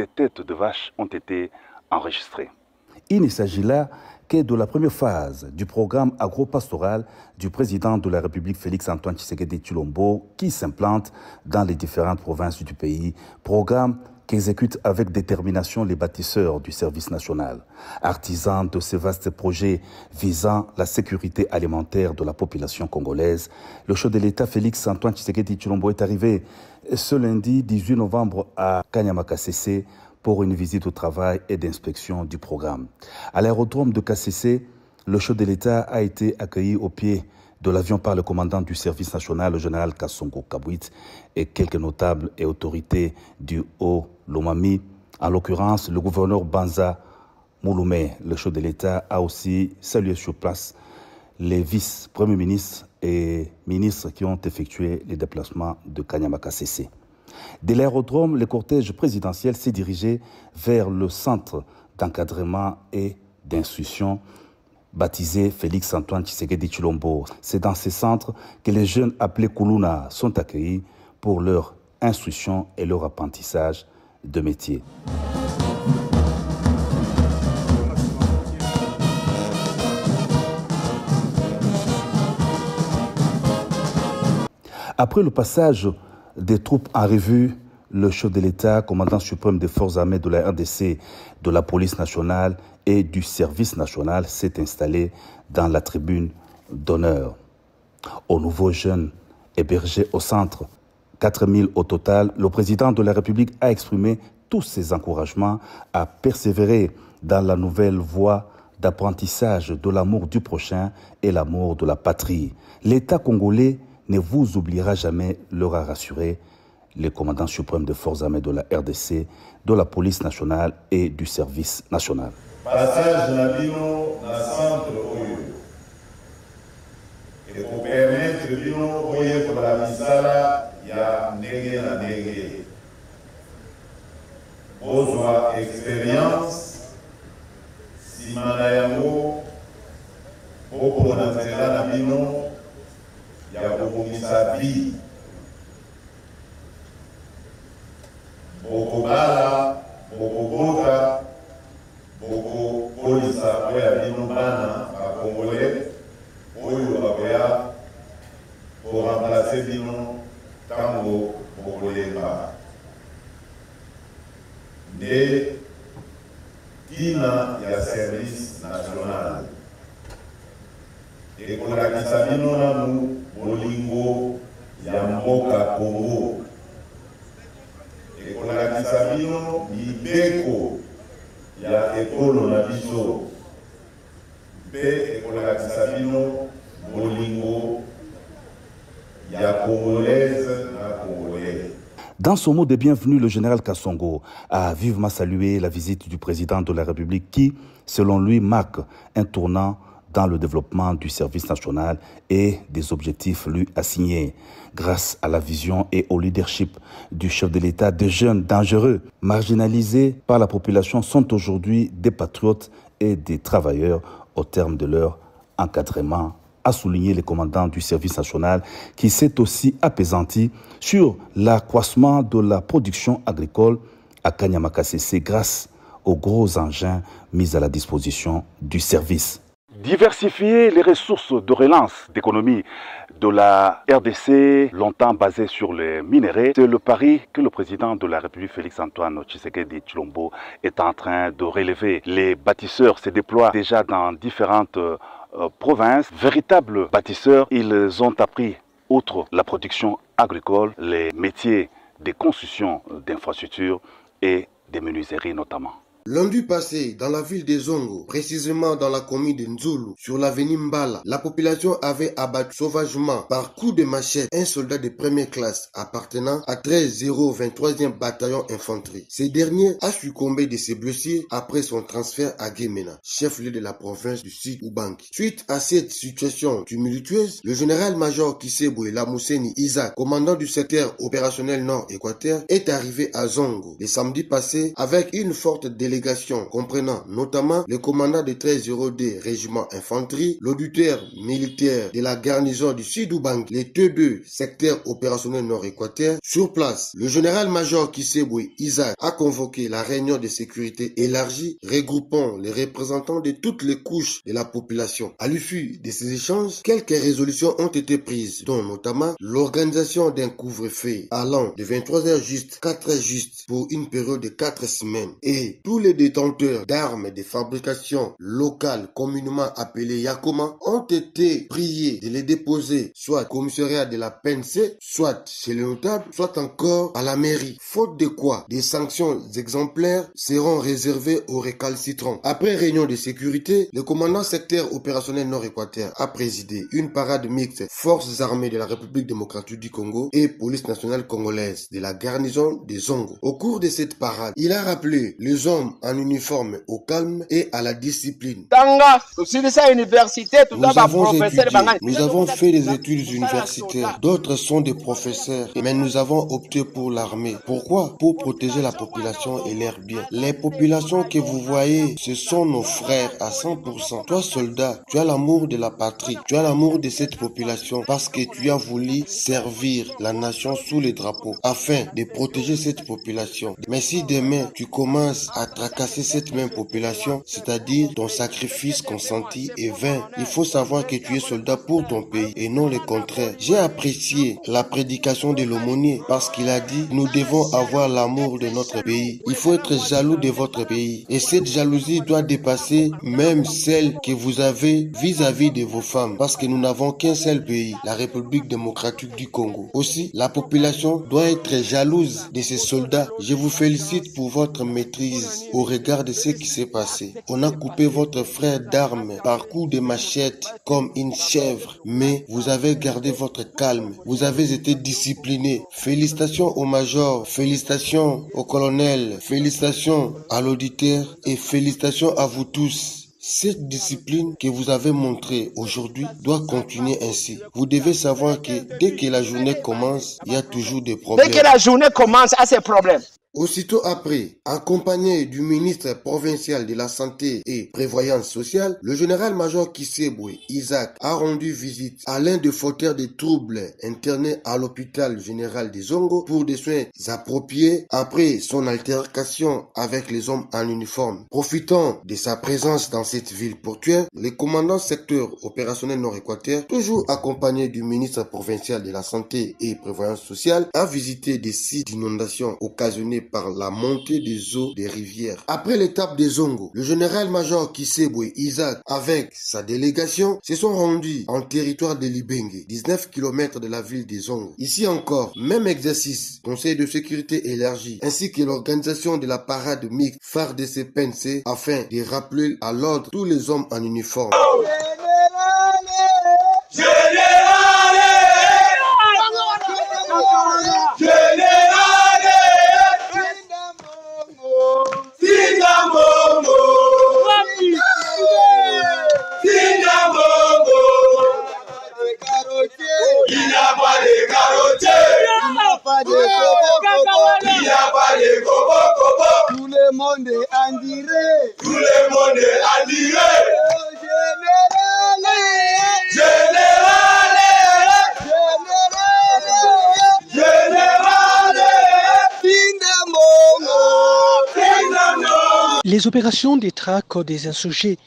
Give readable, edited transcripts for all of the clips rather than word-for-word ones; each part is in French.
des têtes de vaches ont été enregistrées. Il ne s'agit là que de la première phase du programme agro-pastoral du président de la République Félix-Antoine Tshisekedi Tshilombo qui s'implante dans les différentes provinces du pays, programme qu'exécutent avec détermination les bâtisseurs du service national. Artisans de ces vastes projets visant la sécurité alimentaire de la population congolaise, le chef de l'État Félix-Antoine Tshisekedi Tshilombo est arrivé ce lundi 18 novembre à Kanyama Kasese pour une visite au travail et d'inspection du programme. À l'aérodrome de Kasese, le chef de l'État a été accueilli au pied de l'avion par le commandant du service national, le général Kassongo Kabwit, et quelques notables et autorités du Haut-Lomami. En l'occurrence, le gouverneur Banza Mouloumé, le chef de l'État, a aussi salué sur place les vice-premiers ministres et ministres qui ont effectué les déplacements de Kanyama Kasese. De l'aérodrome, le cortège présidentiel s'est dirigé vers le centre d'encadrement et d'instruction baptisé Félix-Antoine Tshisekedi Tshilombo. C'est dans ces centres que les jeunes appelés Kuluna sont accueillis pour leur instruction et leur apprentissage de métier. Après le passage des troupes en revue, le chef de l'État, commandant suprême des forces armées de la RDC, de la police nationale et du service national s'est installé dans la tribune d'honneur. Aux nouveaux jeunes hébergés au centre, 4000 au total, le président de la République a exprimé tous ses encouragements à persévérer dans la nouvelle voie d'apprentissage de l'amour du prochain et l'amour de la patrie. L'État congolais ne vous oubliera jamais, leur a rassuré le commandant suprême des forces armées de la RDC, de la police nationale et du service national. Passage Nabino dans le centre Oyo. Et pour permettre Bino Oyo pour la misala, il y a Nege na Nege. Bozwa expérience, Simana Yango, Boko Nanzela Nabino, il y a Boko Misabi. Boko Bala, Boko Bota, Boko Polisa, Oya Bino Bana, à Congolais, Oyo Bakoya, pour remplacer Bino Tango Boko Lemba. De Tina, il y a service national. Et pour la Kisabino Namu, Bolingo, il y a Mboka Congo. Et pour la Kisabino, Libeko, il y a Ekolo Nabiso. Et pour la Kisabino, Bolingo, il y a Congolaise, na Congolais. Dans son mot de bienvenue, le général Kassongo a vivement salué la visite du président de la République qui, selon lui, marque un tournant dans le développement du service national et des objectifs lui assignés. Grâce à la vision et au leadership du chef de l'État, des jeunes dangereux, marginalisés par la population, sont aujourd'hui des patriotes et des travailleurs au terme de leur encadrement, a souligné le commandant du service national qui s'est aussi apaisanti sur l'accroissement de la production agricole à Kanyama Kasese grâce aux gros engins mis à la disposition du service. Diversifier les ressources de relance d'économie de la RDC, longtemps basée sur les minéraux, c'est le pari que le président de la République Félix-Antoine Tshisekedi Tshilombo est en train de relever. Les bâtisseurs se déploient déjà dans différentes provinces. Véritables bâtisseurs, ils ont appris, outre la production agricole, les métiers de construction d'infrastructures et des menuiseries notamment. Lundi passé, dans la ville de Zongo, précisément dans la commune de Nzulu, sur l'avenue Mbala, la population avait abattu sauvagement par coup de machette un soldat de première classe appartenant à 13023e bataillon infanterie. Ce dernier a succombé de ses blessures après son transfert à Guémena, chef-lieu de la province du Sud Ubangi. Suite à cette situation tumultueuse, le général-major Kiseboué Lamousseni Isaac, commandant du secteur opérationnel Nord-Équateur, est arrivé à Zongo le samedi passé avec une forte délégation délégation comprenant notamment le commandant de 1302 régiment infanterie, l'auditeur militaire de la garnison du Sud-Ubangi, les T2 secteur opérationnel nord-équateur. Sur place, le général-major Kisebwe Isaac a convoqué la réunion de sécurité élargie regroupant les représentants de toutes les couches de la population. À l'issue de ces échanges, quelques résolutions ont été prises, dont notamment l'organisation d'un couvre-feu allant de 23h juste 4h juste pour une période de 4 semaines. Et tous les détenteurs d'armes de fabrication locale communément appelées Yakoma ont été priés de les déposer soit au commissariat de la PNC, soit chez les notables, soit encore à la mairie. Faute de quoi, des sanctions exemplaires seront réservées aux récalcitrants. Après réunion de sécurité, le commandant secteur opérationnel nord-équateur a présidé une parade mixte forces armées de la République démocratique du Congo et police nationale congolaise de la garnison de Zongo. Au cours de cette parade, il a rappelé les hommes en uniforme au calme et à la discipline. Nous avons fait des études universitaires, d'autres sont des professeurs, mais nous avons opté pour l'armée. Pourquoi? Pour protéger la population et leurs biens. Les populations que vous voyez, ce sont nos frères à 100%. Toi, soldat, tu as l'amour de la patrie, tu as l'amour de cette population parce que tu as voulu servir la nation sous les drapeaux afin de protéger cette population. Mais si demain tu commences à tracasser cette même population, c'est-à-dire ton sacrifice consenti est vain, il faut savoir que tu es soldat pour ton pays et non le contraire. J'ai apprécié la prédication de l'aumônier parce qu'il a dit nous devons avoir l'amour de notre pays. Il faut être jaloux de votre pays et cette jalousie doit dépasser même celle que vous avez vis-à-vis de vos femmes parce que nous n'avons qu'un seul pays, la République démocratique du Congo. Aussi, la population doit être jalouse de ces soldats. Je vous félicite pour votre maîtrise au regard de ce qui s'est passé. On a coupé votre frère d'armes par coups de machette comme une chèvre, mais vous avez gardé votre calme. Vous avez été discipliné. Félicitations au major, félicitations au colonel, félicitations à l'auditeur et félicitations à vous tous. Cette discipline que vous avez montrée aujourd'hui doit continuer ainsi. Vous devez savoir que dès que la journée commence, il y a toujours des problèmes. Dès que la journée commence, il y a ces problèmes. Aussitôt après, accompagné du ministre provincial de la Santé et Prévoyance sociale, le général-major Kisebwe Isaac a rendu visite à l'un des fauteurs de troubles internés à l'hôpital général de Zongo pour des soins appropriés après son altercation avec les hommes en uniforme. Profitant de sa présence dans cette ville portuaire, le commandant secteur opérationnel nord-équateur, toujours accompagné du ministre provincial de la Santé et Prévoyance sociale, a visité des sites d'inondation occasionnés par la montée des eaux des rivières. Après l'étape des Zongo, le général-major Kisebwe Isaac avec sa délégation se sont rendus en territoire de Libenge, 19 km de la ville des Zongo. Ici encore, même exercice, conseil de sécurité élargi, ainsi que l'organisation de la parade mixte phare de CPNC afin de rappeler à l'ordre tous les hommes en uniforme. Tout le monde est admiré. Tout le monde est admiré. Les opérations des traques des insurgés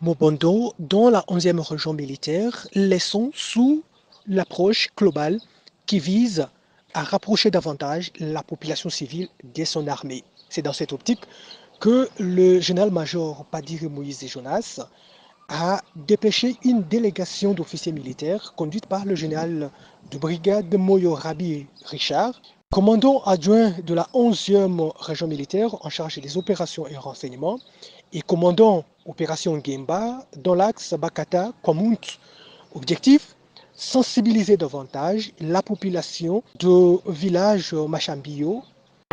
Mobondo dans la 11e région militaire les sont sous l'approche globale qui vise à rapprocher davantage la population civile de son armée. C'est dans cette optique que le général-major Badiri Moïse Jonas a dépêché une délégation d'officiers militaires conduite par le général de brigade Moyo Rabi Richard, commandant adjoint de la 11e région militaire en charge des opérations et renseignements et commandant opération Gemba dans l'axe Bakata-Kwamunt. Objectif: sensibiliser davantage la population de villages Machambio,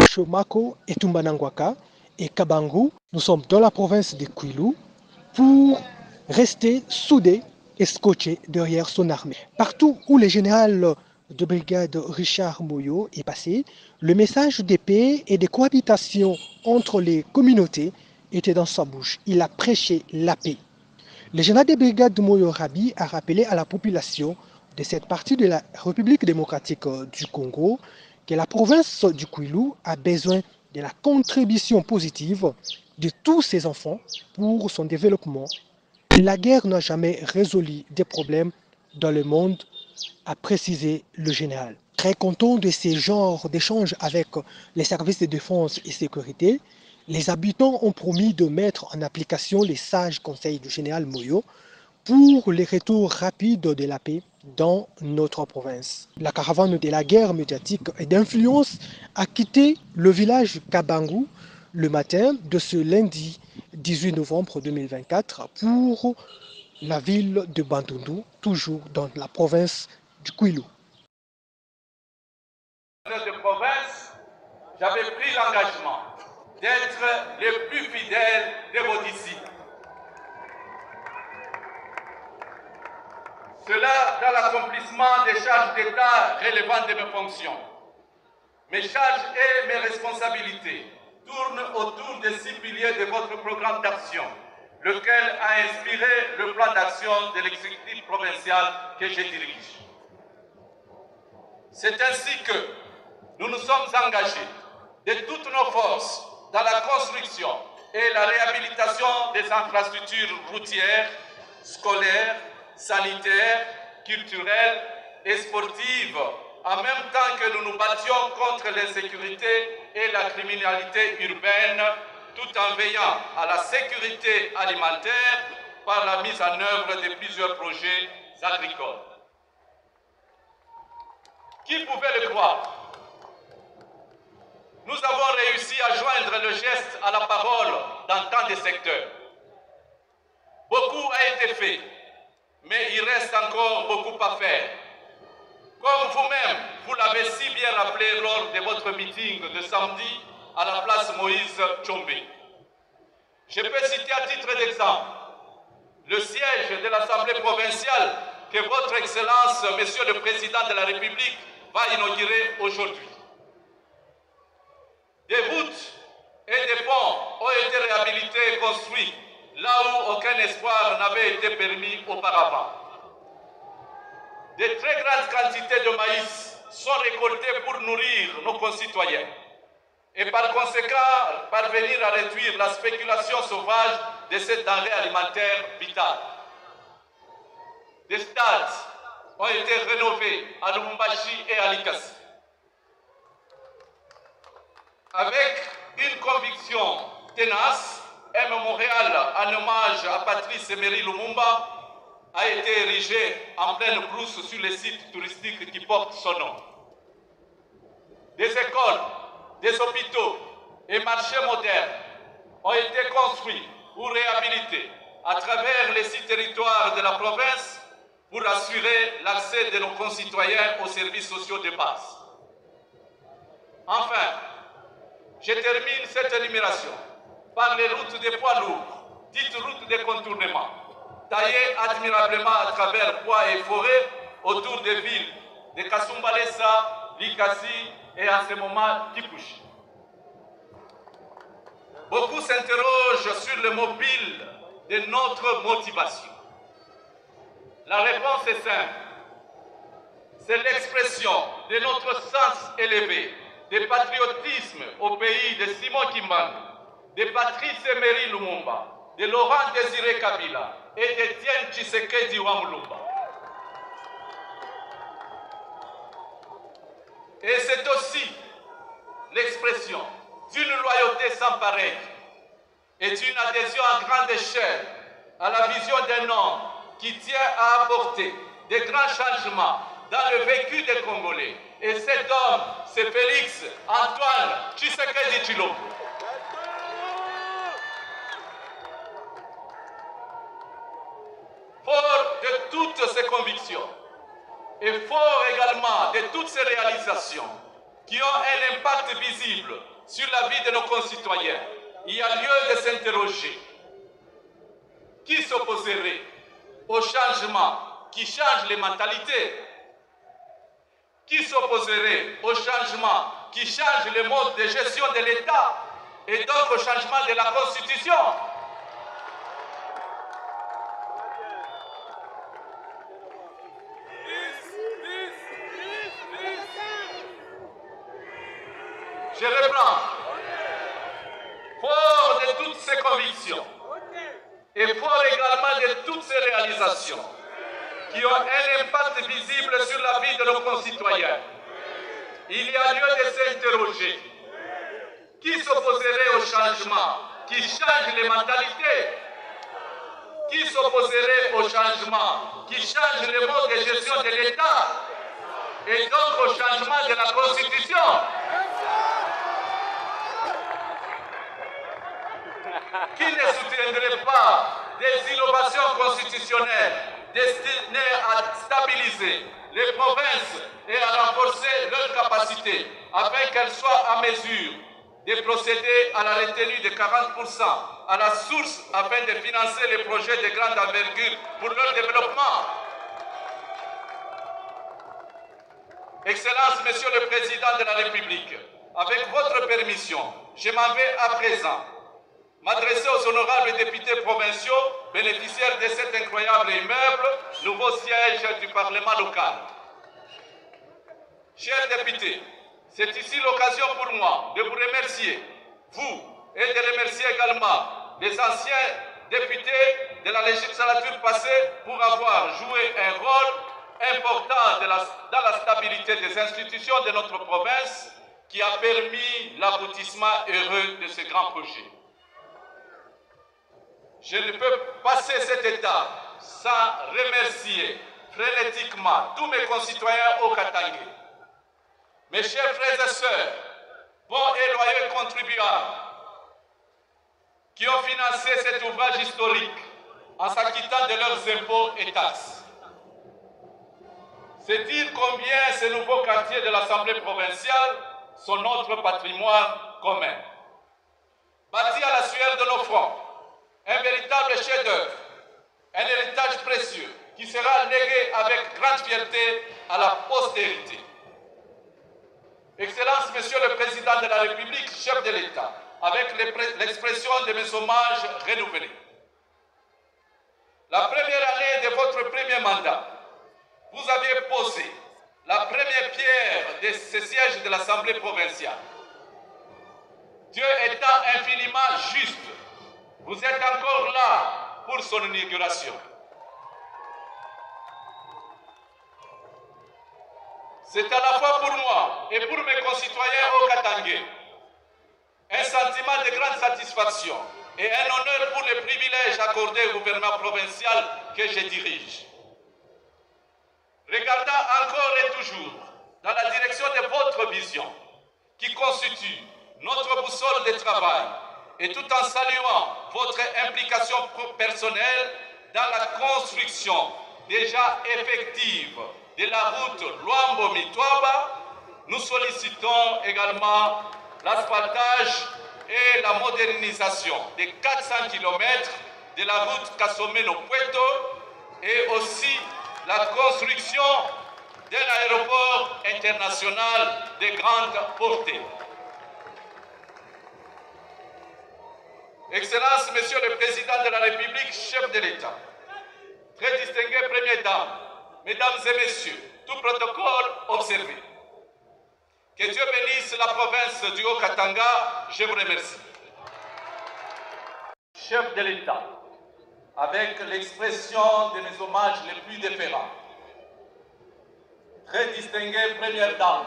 Chomako et Tumbanangwaka et Kabangu. Nous sommes dans la province de Kwilu pour rester soudés et scotchés derrière son armée. Partout où le général de brigade Richard Moyo est passé, le message de paix et de cohabitation entre les communautés était dans sa bouche. Il a prêché la paix. Le général des brigades de Moyo Rabi a rappelé à la population de cette partie de la République démocratique du Congo que la province du Kwilu a besoin de la contribution positive de tous ses enfants pour son développement. La guerre n'a jamais résolu des problèmes dans le monde, a précisé le général. Très content de ces genres d'échanges avec les services de défense et sécurité, les habitants ont promis de mettre en application les sages conseils du général Moyo pour le retour rapide de la paix dans notre province. La caravane de la guerre médiatique et d'influence a quitté le village Kabangu le matin de ce lundi 18 novembre 2024 pour la ville de Bandundu, toujours dans la province du Kwilu. De province, j'avais pris l'engagement d'être le plus fidèle de vos disciples. Cela dans l'accomplissement des charges d'État relevant de mes fonctions. Mes charges et mes responsabilités tournent autour des 6 piliers de votre programme d'action, lequel a inspiré le plan d'action de l'exécutif provincial que je dirige. C'est ainsi que nous nous sommes engagés de toutes nos forces dans la construction et la réhabilitation des infrastructures routières, scolaires, sanitaires, culturelles et sportives, en même temps que nous nous battions contre l'insécurité et la criminalité urbaine, tout en veillant à la sécurité alimentaire par la mise en œuvre de plusieurs projets agricoles. Qui pouvait le croire? Nous avons réussi à joindre le geste à la parole dans tant de secteurs. Beaucoup a été fait, mais il reste encore beaucoup à faire. Comme vous-même, vous l'avez si bien rappelé lors de votre meeting de samedi à la place Moïse Tchombe. Je peux citer à titre d'exemple le siège de l'Assemblée provinciale que votre Excellence, Monsieur le Président de la République, va inaugurer aujourd'hui. Des routes et des ponts ont été réhabilités et construits là où aucun espoir n'avait été permis auparavant. De très grandes quantités de maïs sont récoltées pour nourrir nos concitoyens et par conséquent parvenir à réduire la spéculation sauvage de cette denrée alimentaire vitale. Des stades ont été rénovés à Lubumbashi et à Likasi. Avec une conviction tenace, un mémorial en hommage à Patrice Emery Lumumba a été érigé en pleine brousse sur les sites touristiques qui portent son nom. Des écoles, des hôpitaux et marchés modernes ont été construits ou réhabilités à travers les 6 territoires de la province pour assurer l'accès de nos concitoyens aux services sociaux de base. Enfin, je termine cette énumération par les routes des poids lourds, dites routes de contournement, taillées admirablement à travers bois et forêts autour des villes de Kasumbalesa, Likasi et en ce moment Kipushi. Beaucoup s'interrogent sur le mobile de notre motivation. La réponse est simple. C'est l'expression de notre sens élevé de patriotisme au pays de Simon Kimbangu, de Patrice Emery Lumumba, de Laurent Désiré Kabila et d'Étienne Tshisekedi Wamulumba. Et c'est aussi l'expression d'une loyauté sans pareille et d'une adhésion à grande échelle à la vision d'un homme qui tient à apporter de grands changements dans le vécu des Congolais. Et cet homme, c'est Félix Antoine Tshisekedi Tshilombo. Fort de toutes ces convictions et fort également de toutes ces réalisations qui ont un impact visible sur la vie de nos concitoyens, il y a lieu de s'interroger. Qui s'opposerait au changement qui change les mentalités? Qui s'opposerait au changement qui change le mode de gestion de l'État et donc au changement de la Constitution. Je reprends. Fort de toutes ces convictions et fort également de toutes ces réalisations qui ont un impact visible sur la vie de nos concitoyens, il y a lieu de s'interroger. Qui s'opposerait au changement qui change les mentalités? Qui s'opposerait au changement qui change le mode de gestion de l'État et donc au changement de la Constitution? Qui ne soutiendrait pas des innovations constitutionnelles destinées à stabiliser les provinces et à renforcer leurs capacités afin qu'elles soient à mesure de procéder à la retenue de 40% à la source afin de financer les projets de grande envergure pour leur développement? Excellences, Monsieur le Président de la République, avec votre permission, je m'en vais à présent m'adresser aux honorables députés provinciaux bénéficiaires de cet incroyable immeuble, nouveau siège du Parlement local. Chers députés, c'est ici l'occasion pour moi de vous remercier, vous, et de remercier également les anciens députés de la législature passée pour avoir joué un rôle important dans la stabilité des institutions de notre province qui a permis l'aboutissement heureux de ce grand projet. Je ne peux passer cette étape sans remercier frénétiquement tous mes concitoyens au Katangé. Mes chers frères et sœurs, bons et loyaux contribuables, qui ont financé cet ouvrage historique en s'acquittant de leurs impôts et taxes. C'est dire combien ces nouveaux quartiers de l'Assemblée provinciale sont notre patrimoine commun. Bâtis à la sueur de nos fronts, un véritable chef-d'œuvre, un héritage précieux qui sera légué avec grande fierté à la postérité. Excellence, Monsieur le Président de la République, chef de l'État, avec l'expression de mes hommages renouvelés. La première année de votre premier mandat, vous avez posé la première pierre de ce siège de l'Assemblée provinciale. Dieu étant infiniment juste, vous êtes encore là pour son inauguration. C'est à la fois pour moi et pour mes concitoyens au Katangé un sentiment de grande satisfaction et un honneur pour les privilèges accordés au gouvernement provincial que je dirige. Regardant encore et toujours dans la direction de votre vision qui constitue notre boussole de travail et tout en saluant votre implication personnelle dans la construction déjà effective de la route Luambo-Mitwaba, nous sollicitons également l'asphaltage et la modernisation des 400 km de la route Kasomeno-Puerto et aussi la construction d'un aéroport international de grande portée. Excellences, Monsieur le Président de la République, chef de l'État, très distinguées Premières Dames, Mesdames et Messieurs, tout protocole observé. Que Dieu bénisse la province du Haut-Katanga, je vous remercie. Chef de l'État, avec l'expression de mes hommages les plus déférents, très distinguées Premières Dames,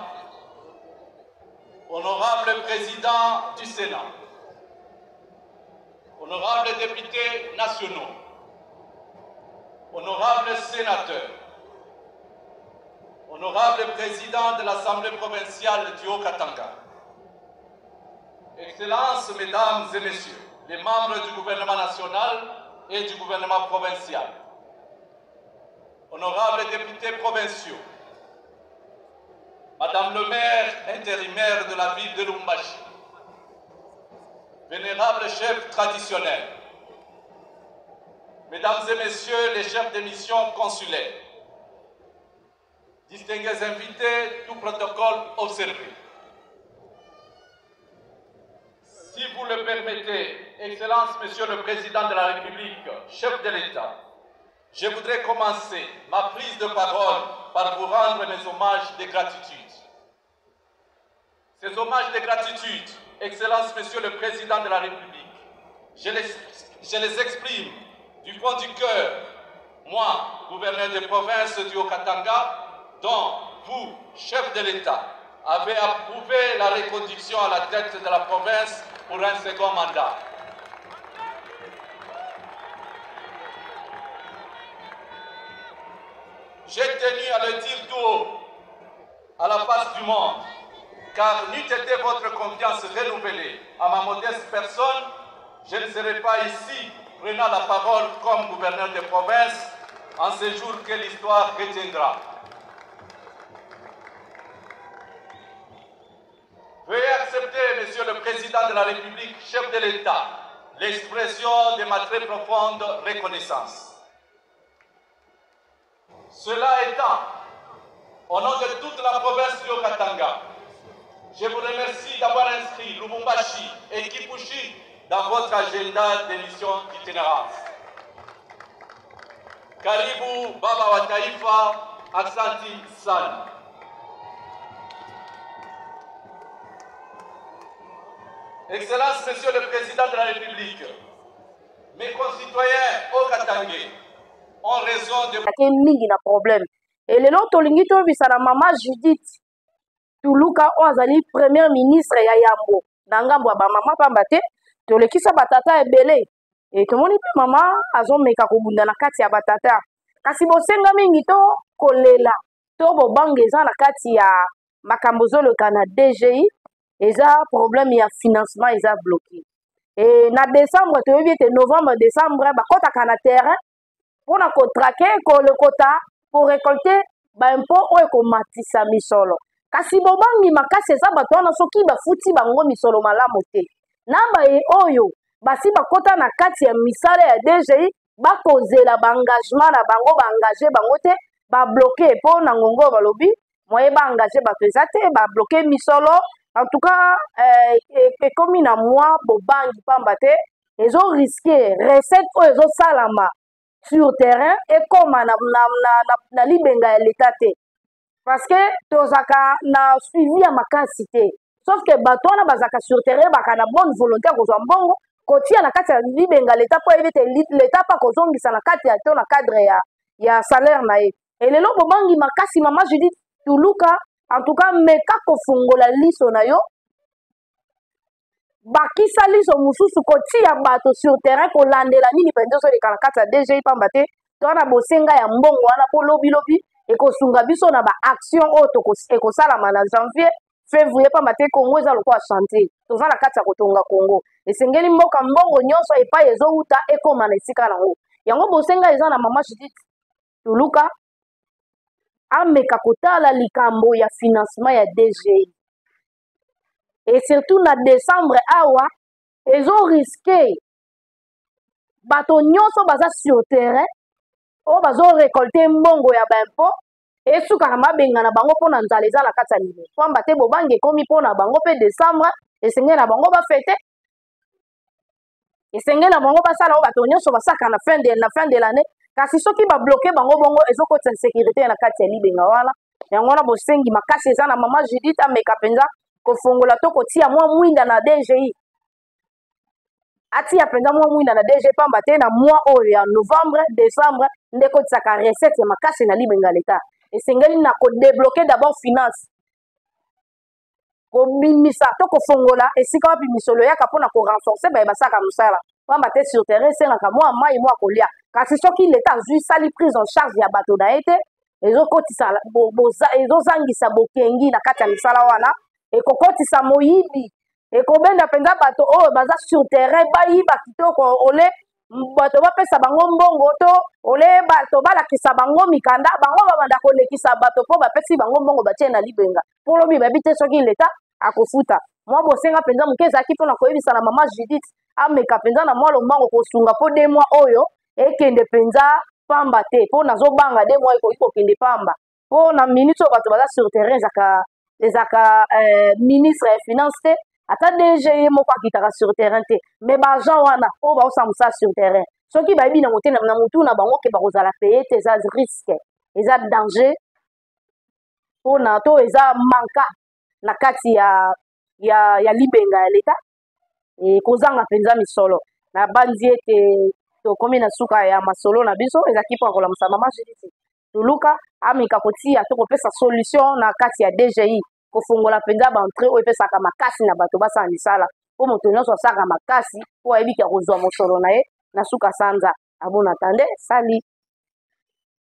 honorable Président du Sénat, honorables députés nationaux, honorables sénateurs, honorable président de l'Assemblée provinciale du Haut-Katanga, Excellences, Mesdames et Messieurs, les membres du gouvernement national et du gouvernement provincial, honorables députés provinciaux, Madame le maire intérimaire de la ville de Lubumbashi, vénérables chefs traditionnels, Mesdames et Messieurs les chefs de mission consulaires, distingués invités, tout protocole observé. Si vous le permettez, Excellence, Monsieur le Président de la République, chef de l'État, je voudrais commencer ma prise de parole par vous rendre mes hommages de gratitude. Ces hommages de gratitude, Excellence, Monsieur le Président de la République, je les exprime du fond du cœur, moi, gouverneur de province du Haut-Katanga, dont vous, chef de l'État, avez approuvé la reconduction à la tête de la province pour un second mandat. J'ai tenu à le dire tout haut, à la face du monde, car n'eût été votre confiance renouvelée à ma modeste personne, je ne serais pas ici prenant la parole comme gouverneur de province en ce jour que l'histoire retiendra. Veuillez accepter, Monsieur le Président de la République, chef de l'État, l'expression de ma très profonde reconnaissance. Cela étant, au nom de toute la province du Haut-Katanga, je vous remercie d'avoir inscrit Lubumbashi et Kipushi dans votre agenda d'émission d'itinérance. Karibu Baba wa Taifa, Aksanti Sana. Excellence, Monsieur le Président de la République, mes concitoyens Haut-Katangais ont raison de... mingi na problème. Et le lot tolingi to bisana mama Judith Tuluka Ozali premier ministre ya Yambo. Nangambo ba mama pambate tolekisa batata ebele. Et to moni pe mama azomeka kobunda na kati ya batata. Kasi bosenga mingi to kolela. To bobangeza na kati ya makambo zoloka na DGI. Eza problème ya financement eza bloqué. Et na décembre to yebi novembre décembre ba kota kana terrain pour na contraquer ko le quota pour récolter ba impôt o ko matisa misolo. Kasi bobangi makasi eza bato na soki ba futi bango misolo malamu te. Namba e oyo basi ba kota na kati ya misala ya DGI ba kozela ba engagement na bango ba engager bango te ba bloquer po na ngongo balobi moye ba engager ba pesate ba bloquer misolo. En tout cas, comme na moi, bobangi pambate, ils ont risqué recette ou ils ont salama sur terrain et comme na libenga l'état. Parce que tozaka na suivi à ma cité. Sauf que bateau na bazaka sur terrain baka na bonne volonté ko zambongo ko tia na kati ya libenga l'état pour éviter l'état pas ko zongisa na kati ya to na cadre ya salaire na ye. Et le lo bobangi makasi mama je dis Tuluka. En tout cas, meka kofungola liso na yo bakisa liso mususu kotia bato sur terrain kolandela nini pendeso de kalakata DGI pambate to na bosenga ya mbongo wana po lobi e kosunga biso na ba action auto e kosala na janvier février pambate Congo eza lokwa chantier to za na kati ya kotonga Congo esengeli mboka mbongo nyonso epa ezo uta ekoma na esika nango yango bosenga eza na mama Judith Tuluka ameka kotala likambo ya financement ya DGI. Et surtout na décembre awa, ils ont risqué bato nyonso baza sur terrain, o bazo récolter mbongo ya bimpo, et suka na mabenga na bango pona nzala eza na kati ya libe. Pamba te bobange komi pona bango pe décembre, esenge na bango ba fete. Esenge na bango basala o bato nyonso basaka na fin de l'année. Kasi soki ba bloquer bango bongo ezokota insécurité na kati ya libenga wana yango na bosengi makasi eza na mama Judith ameka penza kofongola to kotia mwa mwinda na DGI atia penza mwa mwinda na DGI pamba te na mois oyo ya novembre décembre ndeko tsaka recette ya makasi na libenga leta esengeli na ko débloquer d'abord finance ko bimisa to kofongola esika wapi misolo yaka pona ko renforcer ba basaka musala pamba te sur terrain c'est na kamwa mai mwa kolia kasi soki l'état zui sali prise en charge ya bato na ete ezokotisa ezozangisa bokengi na kati ya misala wana ekokotisa moyibi ekobenda penza bato oyo baza sur terrain bayiba kitoko ole bato bapesa bango mbongo to ole bato balakisa bango mikanda bango babanda kolekisa bato po bapesi bango mbongo batie na libenga po lobi babi te soki l'état akofuta mwa bosenga penza moke ezalaki mpona koyebisa na mama Judith ameka penza na mwa lombango kosunga po 2 mois oyo ekende penza pamba te po nazobanga 2 mois ekoki kokende pamba po na minute oyo bato baza sur terrain ezaka ministre ya finance te ata DG moko akitaka sur terrain te mais baagent wana oyo baosambusa sur terrain soki bayebi nango te na motu na bango ke bakozala paye te eza risque eza danger mpona to eza manka na kati ya libenga ya leta kozanga mpenza misolo na bandi ete tokomi na suka ya masolo na biso ezalaki mpo akolamusa mama Judith toluka ameka kotia to kopesa solution na kati ya DGI kofungola mpenza baentrée oyo epesaka makasi na bato basala misala mpo moto nyonso asalaka makasi mpo ayebiki akozwa mosolo na ye na suka sanza abona tande sali